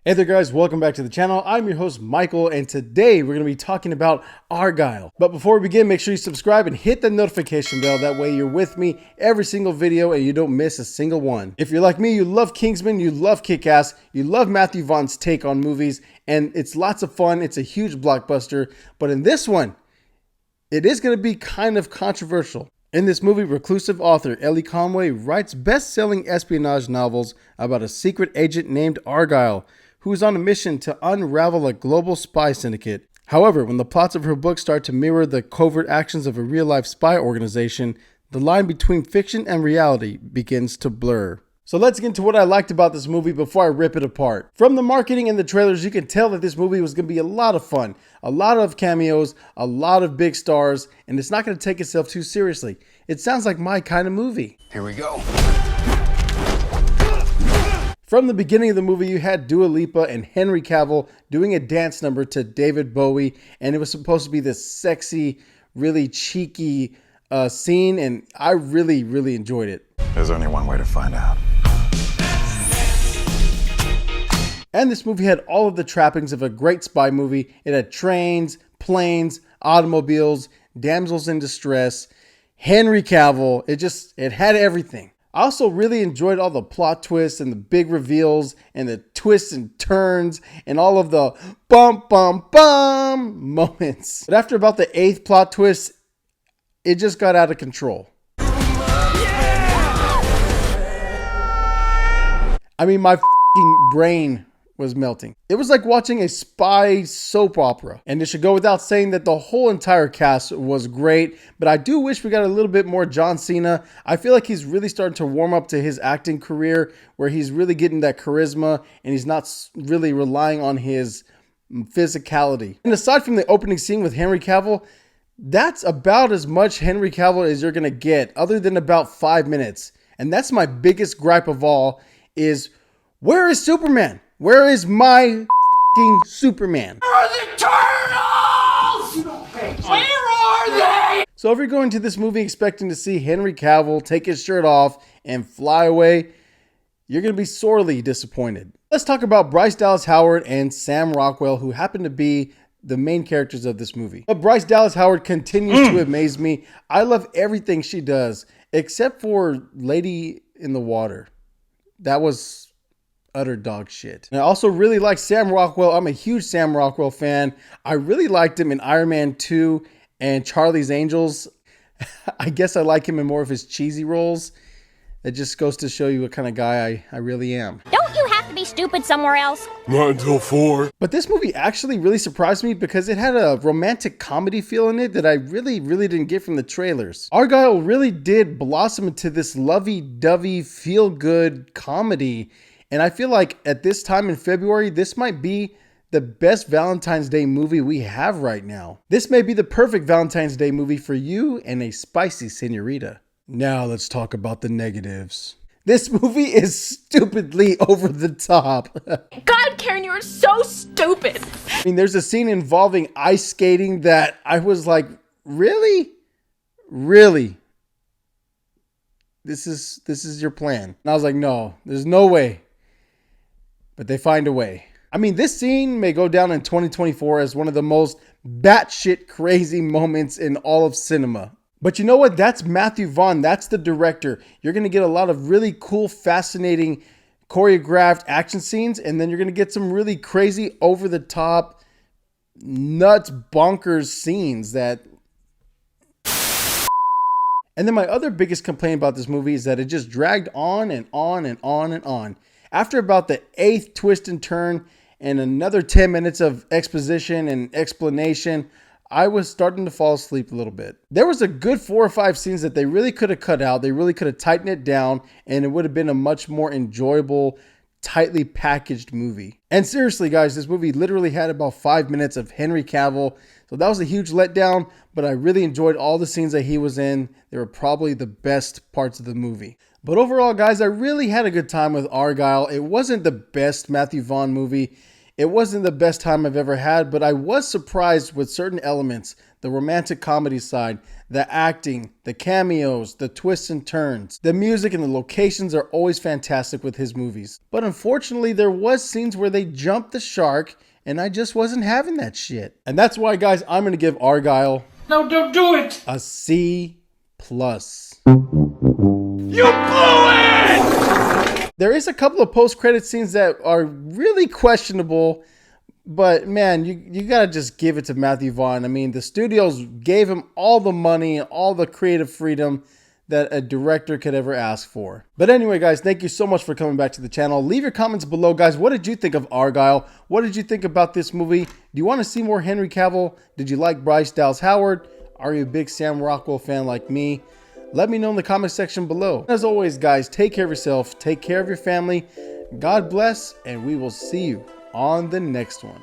Hey there guys, welcome back to the channel. I'm your host Michael, and today we're going to be talking about Argylle. But before we begin, make sure you subscribe and hit the notification bell. That way you're with me every single video and you don't miss a single one. If you're like me, you love Kingsman, you love Kick-Ass, you love Matthew Vaughn's take on movies, and it's lots of fun. It's a huge blockbuster, but in this one, it is going to be kind of controversial. In this movie, reclusive author Elly Conway writes best-selling espionage novels about a secret agent named Argylle, who is on a mission to unravel a global spy syndicate. However, when the plots of her book start to mirror the covert actions of a real-life spy organization, the line between fiction and reality begins to blur. So let's get into what I liked about this movie before I rip it apart. From the marketing and the trailers, you can tell that this movie was going to be a lot of fun. A lot of cameos, a lot of big stars, and it's not going to take itself too seriously. It sounds like my kind of movie. Here we go. From the beginning of the movie, you had Dua Lipa and Henry Cavill doing a dance number to David Bowie, and it was supposed to be this sexy, really cheeky scene, and I really enjoyed it. There's only one way to find out. And this movie had all of the trappings of a great spy movie. It had trains, planes, automobiles, damsels in distress, Henry Cavill. It had everything. I also really enjoyed all the plot twists and the big reveals and the twists and turns and all of the bum moments. But after about the 8th plot twist, it just got out of control. I mean, my brain was melting. It was like watching a spy soap opera. And it should go without saying that the whole entire cast was great, but I do wish we got a little bit more John Cena. I feel like he's really starting to warm up to his acting career, where he's really getting that charisma and he's not really relying on his physicality. And aside from the opening scene with Henry Cavill, that's about as much Henry Cavill as you're gonna get, other than about 5 minutes. And that's my biggest gripe of all is, where is Superman? Where is my f***ing Superman? Where are the turtles? Where are they? So if you're going to this movie expecting to see Henry Cavill take his shirt off and fly away, you're going to be sorely disappointed. Let's talk about Bryce Dallas Howard and Sam Rockwell, who happen to be the main characters of this movie. But Bryce Dallas Howard continues to amaze me. I love everything she does, except for Lady in the Water. That was utter dog shit. And I also really like Sam Rockwell. I'm a huge Sam Rockwell fan. I really liked him in Iron Man 2 and Charlie's Angels. I guess I like him in more of his cheesy roles. It just goes to show you what kind of guy I really am. Don't you have to be stupid somewhere else? Not until 4. But this movie actually really surprised me because it had a romantic comedy feel in it that I really didn't get from the trailers. Argylle really did blossom into this lovey-dovey, feel-good comedy. And I feel like at this time in February, this might be the best Valentine's Day movie we have right now. This may be the perfect Valentine's Day movie for you and a spicy senorita. Now let's talk about the negatives. This movie is stupidly over the top. God, Karen, you are so stupid. I mean, there's a scene involving ice skating that I was like, really? Really? This is your plan? And I was like, no, there's no way. But they find a way. I mean, this scene may go down in 2024 as one of the most batshit crazy moments in all of cinema. But you know what? That's Matthew Vaughn. That's the director. You're going to get a lot of really cool, fascinating, choreographed action scenes. And then you're going to get some really crazy, over-the-top, nuts, bonkers scenes that... And then my other biggest complaint about this movie is that it just dragged on and on and on and on. After about the 8th twist and turn and another 10 minutes of exposition and explanation, I was starting to fall asleep a little bit. There was a good 4 or 5 scenes that they really could have cut out. They really could have tightened it down, and it would have been a much more enjoyable, tightly packaged movie. And seriously, guys, this movie literally had about 5 minutes of Henry Cavill. So that was a huge letdown, but I really enjoyed all the scenes that he was in. They were probably the best parts of the movie. But overall, guys, I really had a good time with Argylle. It wasn't the best Matthew Vaughn movie. It wasn't the best time I've ever had, but I was surprised with certain elements, the romantic comedy side, the acting, the cameos, the twists and turns. The music and the locations are always fantastic with his movies. But unfortunately, there was scenes where they jumped the shark, and I just wasn't having that shit. And that's why, guys, I'm going to give Argylle... No, don't do it! a C+. You blew it! There is a couple of post-credit scenes that are really questionable, but man, you gotta just give it to Matthew Vaughn. I mean, the studios gave him all the money and all the creative freedom that a director could ever ask for. But anyway, guys, thank you so much for coming back to the channel. Leave your comments below, guys. What did you think of Argylle? What did you think about this movie? Do you want to see more Henry Cavill? Did you like Bryce Dallas Howard? Are you a big Sam Rockwell fan like me? Let me know in the comment section below. As always, guys, take care of yourself, take care of your family. God bless, and we will see you on the next one.